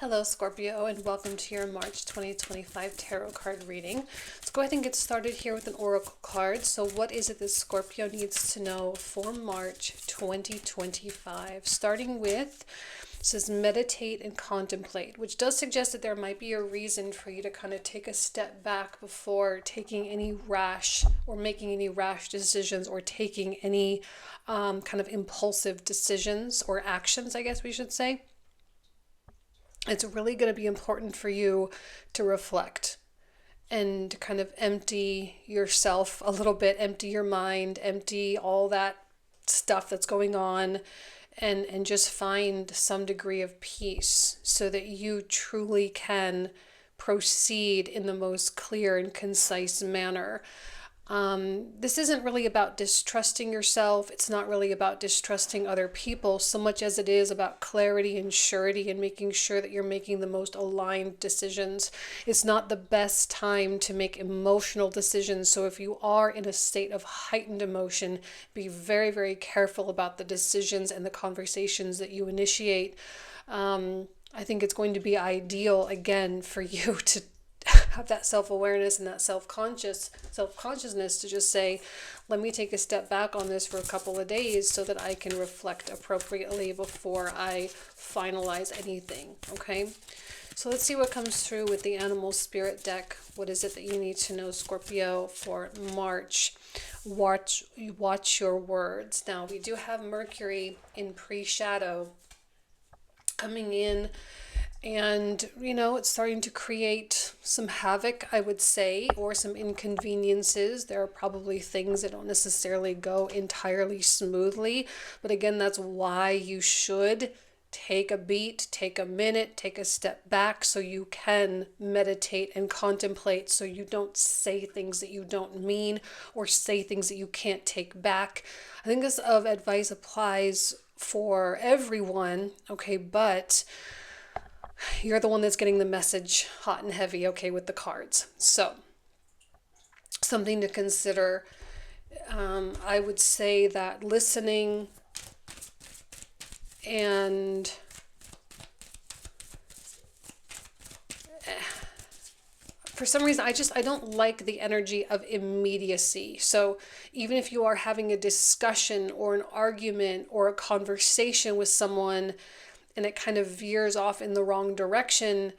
Hello, Scorpio, and welcome to your March 2025 tarot card reading. Let's go ahead and get started here with an oracle card. So what is it that Scorpio needs to know for March 2025? Starting with, it says meditate and contemplate, which does suggest that there might be a reason for you to kind of take a step back before taking any rash or making any rash decisions or taking any kind of impulsive decisions or actions, I guess we should say. It's really going to be important for you to reflect and kind of empty yourself a little bit, empty your mind, empty all that stuff that's going on, and just find some degree of peace so that you truly can proceed in the most clear and concise manner. This isn't really about distrusting yourself. It's not really about distrusting other people so much as it is about clarity and surety and making sure that you're making the most aligned decisions. It's not the best time to make emotional decisions. So if you are in a state of heightened emotion, be very, very careful about the decisions and the conversations that you initiate. I think it's going to be ideal, again, for you to have that self-awareness and that self-consciousness to just say, let me take a step back on this for a couple of days so that I can reflect appropriately before I finalize anything. Okay, so let's see what comes through with the animal spirit deck. What is it that you need to know, Scorpio, for March? Watch your words. Now, we do have Mercury in pre-shadow coming in, and, it's starting to create some havoc, I would say, or some inconveniences. There are probably things that don't necessarily go entirely smoothly. But again, that's why you should take a beat, take a minute, take a step back so you can meditate and contemplate, so you don't say things that you don't mean or say things that you can't take back. I think this advice applies for everyone, okay, but you're the one that's getting the message hot and heavy, okay, with the cards. So, something to consider. I would say that listening and for some reason, I don't like the energy of immediacy. So even if you are having a discussion or an argument or a conversation with someone, and it kind of veers off in the wrong direction,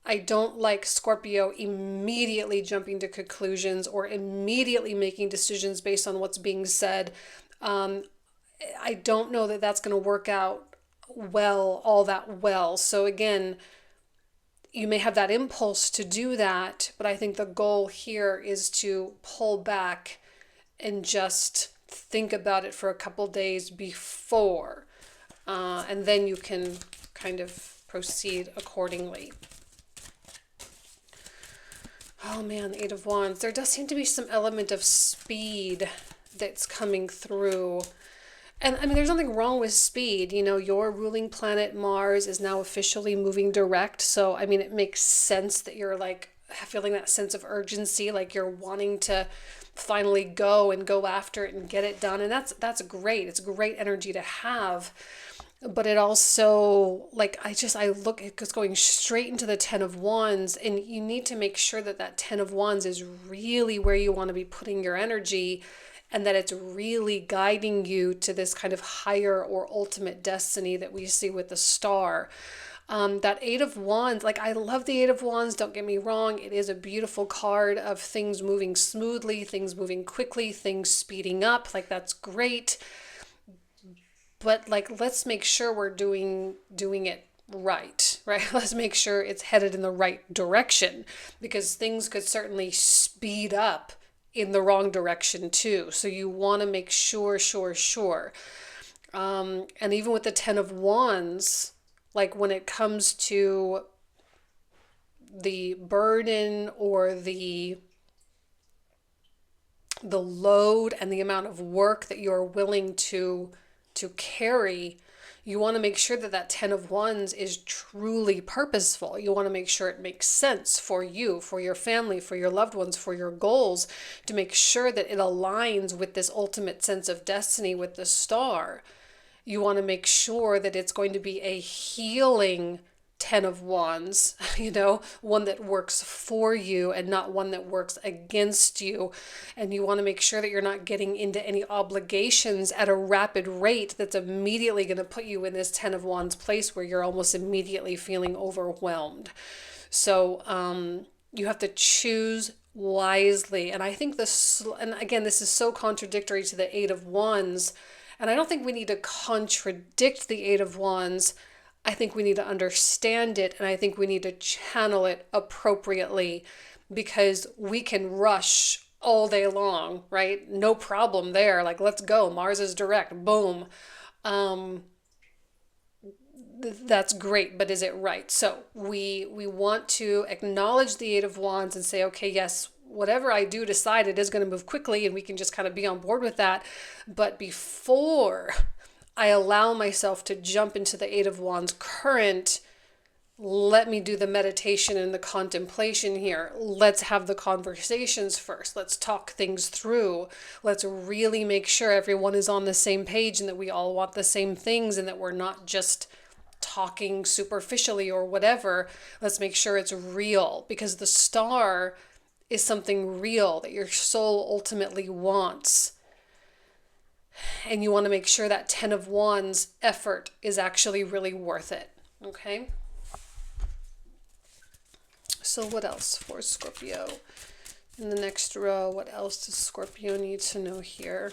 I don't like Scorpio immediately jumping to conclusions or immediately making decisions based on what's being said. I don't know that that's going to work out all that well. So again, you may have that impulse to do that, but I think the goal here is to pull back and just think about it for a couple days before. And then you can kind of proceed accordingly. Oh man, the Eight of Wands. There does seem to be some element of speed that's coming through. And I mean, there's nothing wrong with speed. Your ruling planet Mars is now officially moving direct. So, I mean, it makes sense that you're like feeling that sense of urgency, like you're wanting to finally go after it and get it done. And that's great. It's great energy to have. But it also, I look, it's going straight into the Ten of Wands, and you need to make sure that that Ten of Wands is really where you want to be putting your energy, and that it's really guiding you to this kind of higher or ultimate destiny that we see with the star. That Eight of Wands, I love the Eight of Wands, don't get me wrong. It is a beautiful card of things moving smoothly, things moving quickly, things speeding up. That's great. But let's make sure we're doing it right? Let's make sure it's headed in the right direction, because things could certainly speed up in the wrong direction too. So you want to make sure. And even with the Ten of Wands, when it comes to the burden or the load and the amount of work that you're willing to carry, you want to make sure that that Ten of Wands is truly purposeful. You want to make sure it makes sense for you, for your family, for your loved ones, for your goals, to make sure that it aligns with this ultimate sense of destiny with the star. You want to make sure that it's going to be a healing Ten of Wands, one that works for you and not one that works against you. And you want to make sure that you're not getting into any obligations at a rapid rate that's immediately going to put you in this Ten of Wands place where you're almost immediately feeling overwhelmed. So you have to choose wisely. And I think and again, this is so contradictory to the Eight of Wands. And I don't think we need to contradict the Eight of Wands. I think we need to understand it, and I think we need to channel it appropriately, because we can rush all day long, right? No problem there. Like, let's go. Mars is direct. Boom. That's great, but is it right? So we want to acknowledge the Eight of Wands and say, okay, yes, whatever I do decide, it is going to move quickly, and we can just kind of be on board with that. But before I allow myself to jump into the Eight of Wands current, let me do the meditation and the contemplation here. Let's have the conversations first. Let's talk things through. Let's really make sure everyone is on the same page and that we all want the same things and that we're not just talking superficially or whatever. Let's make sure it's real, because the star is something real that your soul ultimately wants. And you want to make sure that Ten of Wands effort is actually really worth it. Okay? So what else for Scorpio? In the next row, what else does Scorpio need to know here?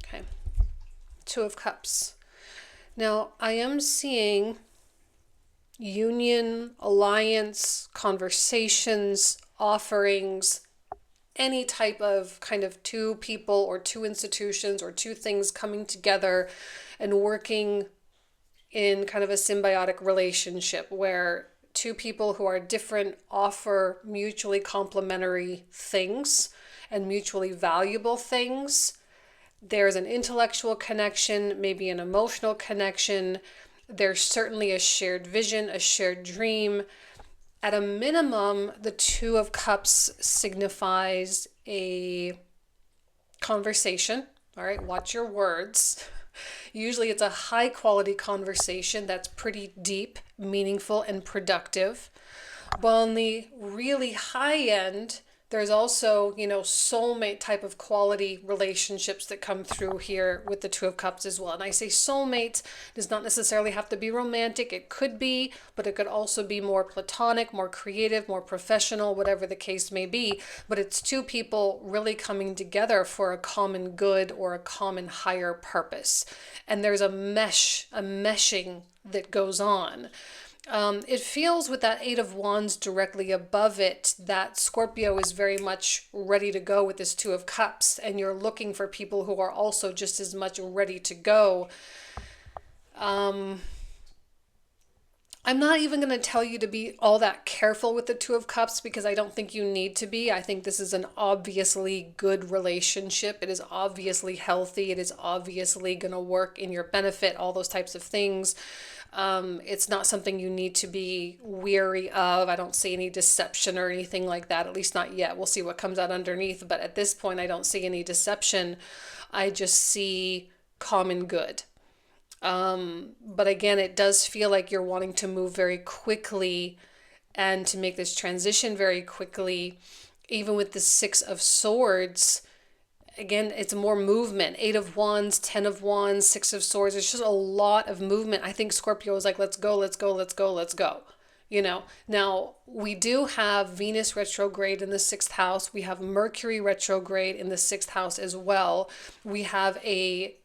Okay. Two of Cups. Now, I am seeing union, alliance, conversations, offerings, any type of kind of two people or two institutions or two things coming together and working in kind of a symbiotic relationship where two people who are different offer mutually complementary things and mutually valuable things. There's an intellectual connection, maybe an emotional connection. There's certainly a shared vision, a shared dream. At a minimum, the Two of Cups signifies a conversation. All right, watch your words. Usually it's a high quality conversation that's pretty deep, meaningful, and productive. But on the really high end, there's also, soulmate type of quality relationships that come through here with the Two of Cups as well. And I say soulmate does not necessarily have to be romantic. It could be, but it could also be more platonic, more creative, more professional, whatever the case may be. But it's two people really coming together for a common good or a common higher purpose. And there's a meshing that goes on. It feels with that Eight of Wands directly above it that Scorpio is very much ready to go with this Two of Cups, and you're looking for people who are also just as much ready to go. I'm not even going to tell you to be all that careful with the Two of Cups, because I don't think you need to be. I think this is an obviously good relationship. It is obviously healthy. It is obviously going to work in your benefit, all those types of things. It's not something you need to be weary of. I don't see any deception or anything like that, at least not yet. We'll see what comes out underneath. But at this point, I don't see any deception. I just see common good. But again, it does feel like you're wanting to move very quickly and to make this transition very quickly. Even with the Six of Swords, again, it's more movement. Eight of Wands, 10 of Wands, Six of Swords. It's just a lot of movement. I think Scorpio is like, let's go, let's go, let's go, let's go. Now we do have Venus retrograde in the 6th house. We have Mercury retrograde in the 6th house as well. We have a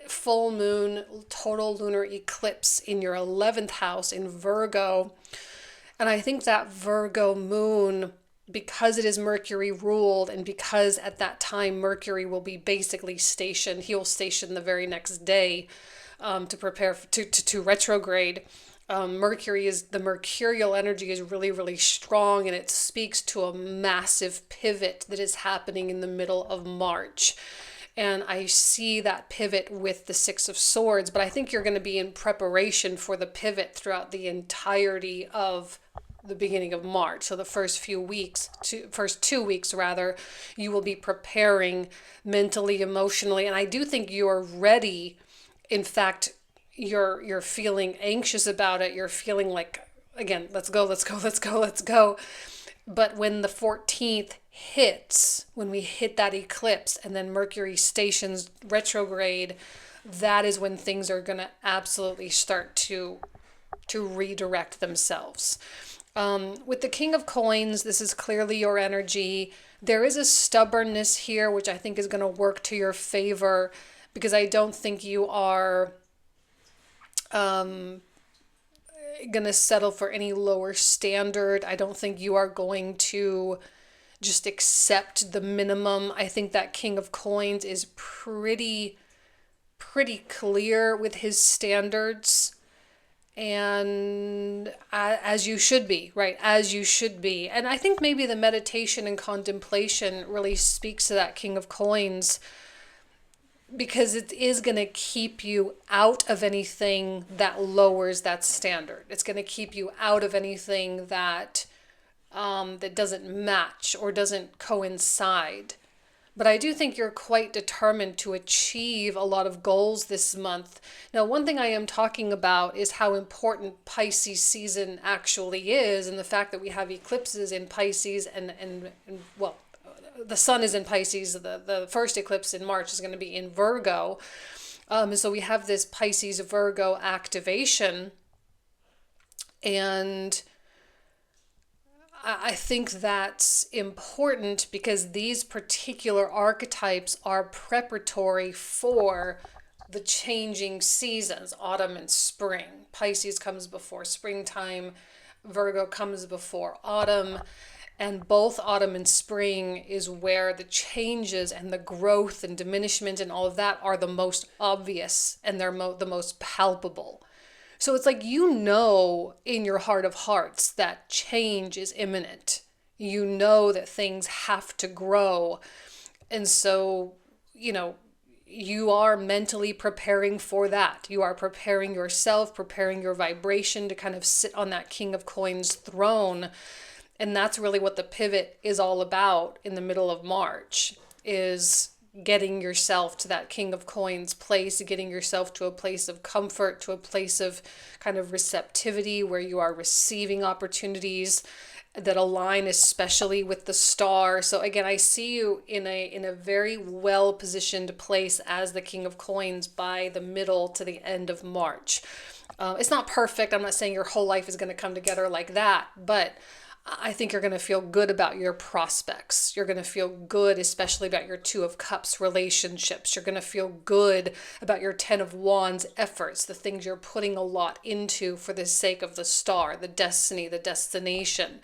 full moon, total lunar eclipse in your 11th house in Virgo. And I think that Virgo moon, because it is Mercury ruled, and because at that time Mercury will be basically stationed, he will station the very next day to prepare to retrograde. Mercury is, the mercurial energy is really, really strong, and it speaks to a massive pivot that is happening in the middle of March. And I see that pivot with the Six of Swords, but I think you're going to be in preparation for the pivot throughout the entirety of the beginning of March. So the first 2 weeks rather, you will be preparing mentally, emotionally, and I do think you're ready. In fact, you're feeling anxious about it. You're feeling like, again, let's go, let's go, let's go, let's go. But when the 14th hits, when we hit that eclipse and then Mercury stations retrograde, that is when things are going to absolutely start to redirect themselves. With the King of Coins, this is clearly your energy. There is a stubbornness here, which I think is going to work to your favor, because I don't think you are going to settle for any lower standard. I don't think you are going to just accept the minimum. I think that King of Coins is pretty clear with his standards, and as you should be, right? As you should be. And I think maybe the meditation and contemplation really speaks to that King of Coins, because it is going to keep you out of anything that lowers that standard. It's going to keep you out of anything that that doesn't match or doesn't coincide. But I do think you're quite determined to achieve a lot of goals this month. Now, one thing I am talking about is how important Pisces season actually is, and the fact that we have eclipses in Pisces and well, the sun is in Pisces. The first eclipse in March is going to be in Virgo. And so we have this Pisces Virgo activation. And I think that's important because these particular archetypes are preparatory for the changing seasons, autumn and spring. Pisces comes before springtime. Virgo comes before autumn. And both autumn and spring is where the changes and the growth and diminishment and all of that are the most obvious, and they're the most palpable. So it's like, you know, in your heart of hearts that change is imminent. You know that things have to grow. And so, you know, you are mentally preparing for that. You are preparing yourself, preparing your vibration to kind of sit on that King of Coins throne. And that's really what the pivot is all about in the middle of March, is getting yourself to that King of Coins place, getting yourself to a place of comfort, to a place of kind of receptivity where you are receiving opportunities that align especially with the star. So again, I see you in a very well positioned place as the King of Coins by the middle to the end of March. It's not perfect. I'm not saying your whole life is going to come together like that, but I think you're going to feel good about your prospects. You're going to feel good, especially about your Two of Cups relationships. You're going to feel good about your Ten of Wands efforts, the things you're putting a lot into for the sake of the star, the destiny, the destination.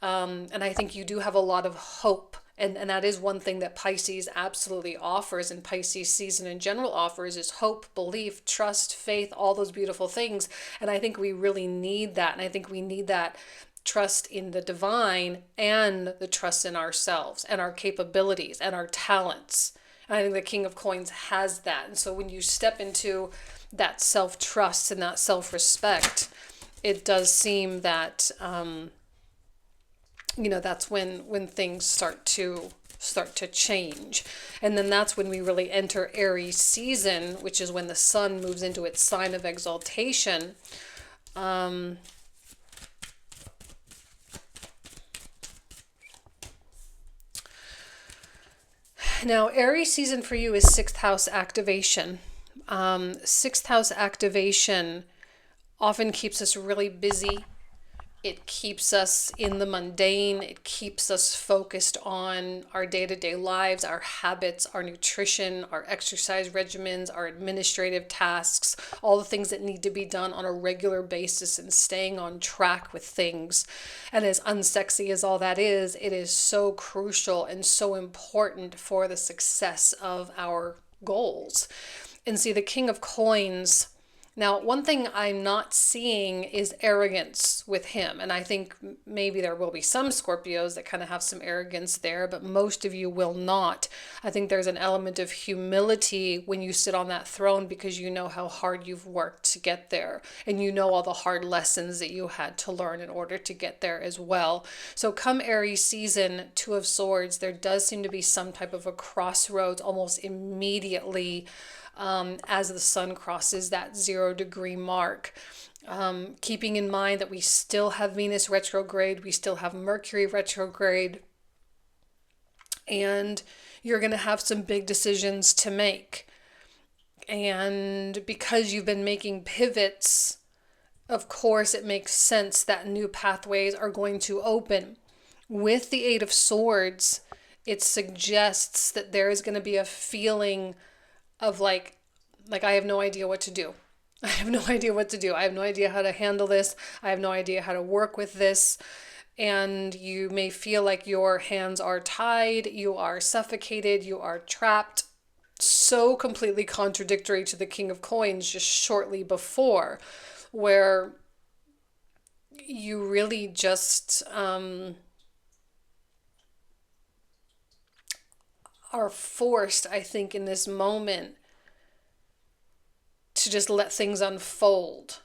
And I think you do have a lot of hope. And that is one thing that Pisces absolutely offers, and Pisces season in general offers, is hope, belief, trust, faith, all those beautiful things. And I think we really need that. And I think we need that trust in the divine and the trust in ourselves and our capabilities and our talents. And I think the King of Coins has that. And so when you step into that self-trust and that self-respect, it does seem that, you know, that's when things start to change. And then that's when we really enter Aries season, which is when the sun moves into its sign of exaltation. Now, Aries season for you is sixth house activation. Sixth house activation often keeps us really busy. It keeps us in the mundane. It keeps us focused on our day-to-day lives, our habits, our nutrition, our exercise regimens, our administrative tasks, all the things that need to be done on a regular basis, and staying on track with things. And as unsexy as all that is, it is so crucial and so important for the success of our goals. And see, the King of Coins, Now, one thing I'm not seeing is arrogance with him. And I think maybe there will be some Scorpios that kind of have some arrogance there, but most of you will not. I think there's an element of humility when you sit on that throne because you know how hard you've worked to get there. And you know all the hard lessons that you had to learn in order to get there as well. So come Aries season, Two of Swords, there does seem to be some type of a crossroads almost immediately as the sun crosses that 0-degree mark. Keeping in mind that we still have Venus retrograde, we still have Mercury retrograde, and you're going to have some big decisions to make. And because you've been making pivots, of course, it makes sense that new pathways are going to open. With the Eight of Swords, it suggests that there is going to be a feeling of like I have no idea what to do. I have no idea what to do. I have no idea how to handle this. I have no idea how to work with this. And you may feel like your hands are tied, you are suffocated, you are trapped. So completely contradictory to the King of Coins just shortly before, where you really just are forced, I think, in this moment to just let things unfold.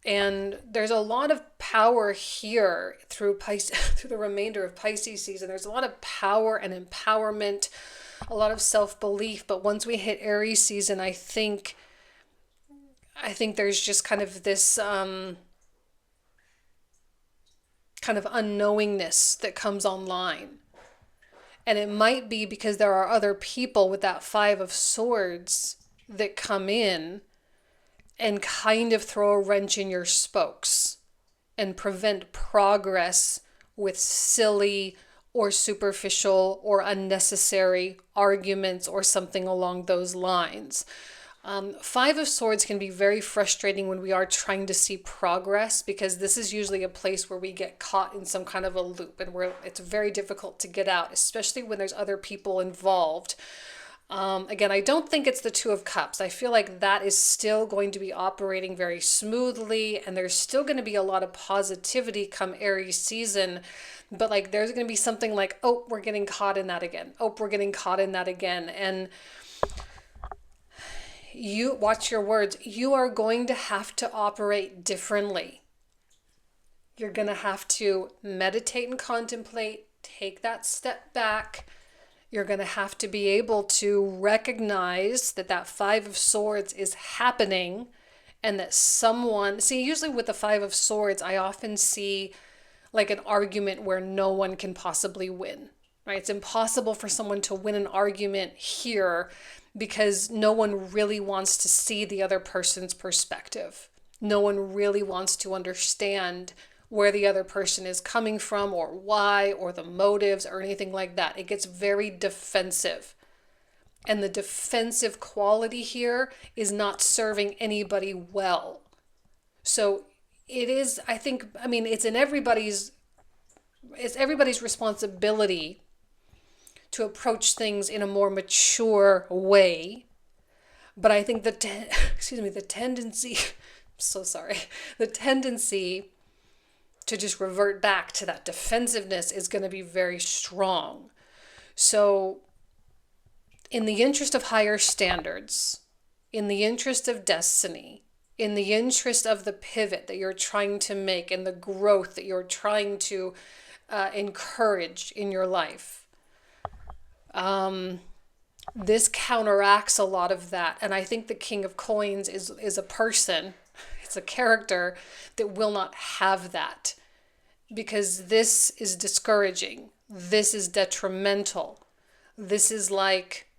And there's a lot of power here through through the remainder of Pisces season. There's a lot of power and empowerment, a lot of self-belief. But once we hit Aries season, I think there's just kind of this kind of unknowingness that comes online. And it might be because there are other people with that Five of Swords that come in and kind of throw a wrench in your spokes and prevent progress with silly or superficial or unnecessary arguments or something along those lines. Five of Swords can be very frustrating when we are trying to see progress, because this is usually a place where we get caught in some kind of a loop and where it's very difficult to get out, especially when there's other people involved. Again, I don't think it's the Two of Cups. I feel like that is still going to be operating very smoothly, and there's still going to be a lot of positivity come Aries season. But like, there's going to be something like, oh, we're getting caught in that again. Oh, we're getting caught in that again. And you watch your words. You are going to have to operate differently. You're going to have to meditate and contemplate, take that step back. You're going to have to be able to recognize that that Five of Swords is happening, and that someone, see, usually with the Five of Swords, I often see like an argument where no one can possibly win, right? It's impossible for someone to win an argument here because no one really wants to see the other person's perspective. No one really wants to understand where the other person is coming from, or why, or the motives, or anything like that. It gets very defensive. And the defensive quality here is not serving anybody well. So it is, I think, I mean, it's everybody's responsibility to approach things in a more mature way. But I think the tendency, I'm so sorry, the tendency to just revert back to that defensiveness is going to be very strong. So in the interest of higher standards, in the interest of destiny, in the interest of the pivot that you're trying to make and the growth that you're trying to encourage in your life, this counteracts a lot of that. And I think the King of Coins is a person, it's a character that will not have that, because this is discouraging. This is detrimental. This is like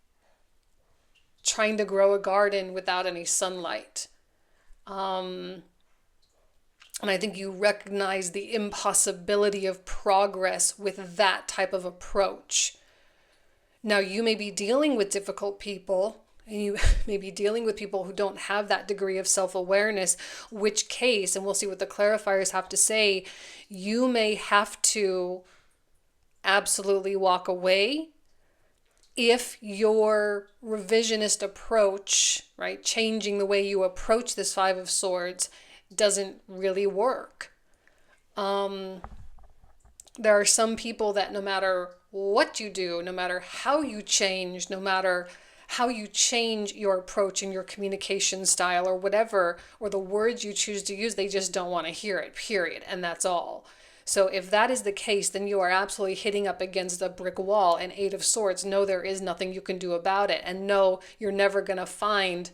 trying to grow a garden without any sunlight. And I think you recognize the impossibility of progress with that type of approach. Now, you may be dealing with difficult people, and you may be dealing with people who don't have that degree of self-awareness, which case, and we'll see what the clarifiers have to say, you may have to absolutely walk away if your revisionist approach, right, changing the way you approach this Five of Swords doesn't really work. There are some people that no matter what you do, no matter how you change, no matter how you change your approach and your communication style or whatever, or the words you choose to use, they just don't want to hear it, period. And that's all. So if that is the case, then you are absolutely hitting up against a brick wall. And Eight of Swords, no, there is nothing you can do about it. And no, you're never going to find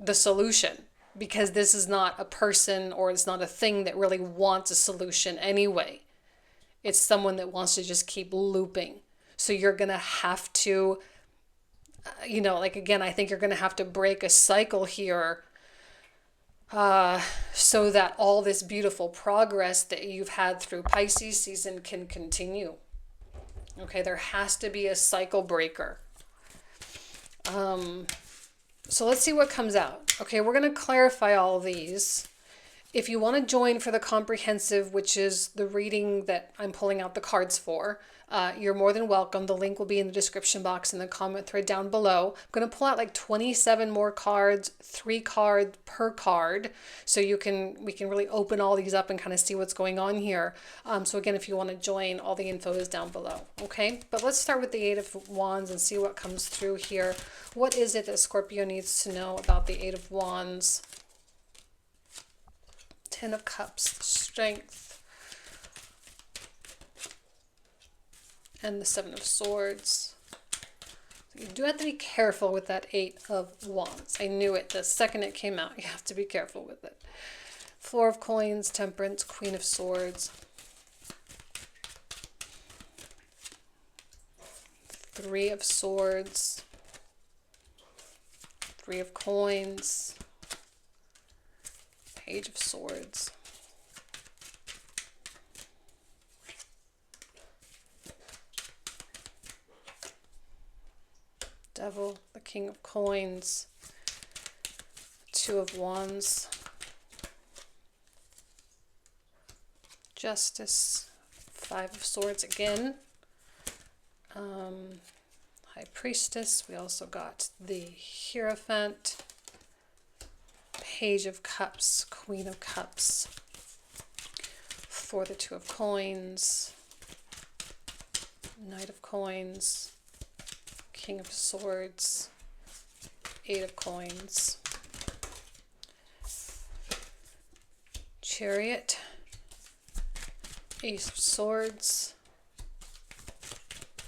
the solution, because this is not a person, or it's not a thing that really wants a solution anyway. It's someone that wants to just keep looping. So you're going to have to, like, again, I think you're going to have to break a cycle here, so that all this beautiful progress that you've had through Pisces season can continue. Okay, there has to be a cycle breaker. So let's see what comes out. Okay, we're going to clarify all of these. If you want to join for the comprehensive, which is the reading that I'm pulling out the cards for, you're more than welcome. The link will be in the description box and the comment thread down below. I'm going to pull out like 27 more cards, 3 cards per card, so we can really open all these up and kind of see what's going on here. So again, if you want to join, all the info is down below. Okay, but let's start with the Eight of Wands and see what comes through here. What is it that Scorpio needs to know about the Eight of Wands? Ten of Cups, Strength, and the Seven of Swords. You do have to be careful with that Eight of Wands. I knew it the second it came out. You have to be careful with it. Four of Coins, Temperance, Queen of Swords. Three of Swords. Three of Coins. Page of Swords. Devil, the King of Coins. Two of Wands. Justice. Five of Swords again. High Priestess. We also got the Hierophant. Page of Cups, Queen of Cups, for the Two of Coins, Knight of Coins, King of Swords, Eight of Coins, Chariot, Ace of Swords,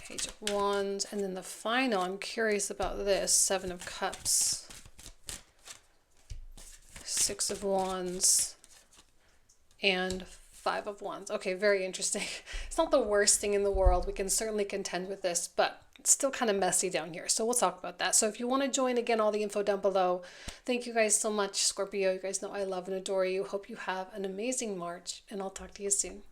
Page of Wands, and then the final, I'm curious about this, Seven of Cups. Six of Wands, and Five of Wands. Okay, very interesting. It's not the worst thing in the world. We can certainly contend with this, but it's still kind of messy down here. So we'll talk about that. So if you want to join, again, all the info down below. Thank you guys so much, Scorpio. You guys know I love and adore you. Hope you have an amazing March, and I'll talk to you soon.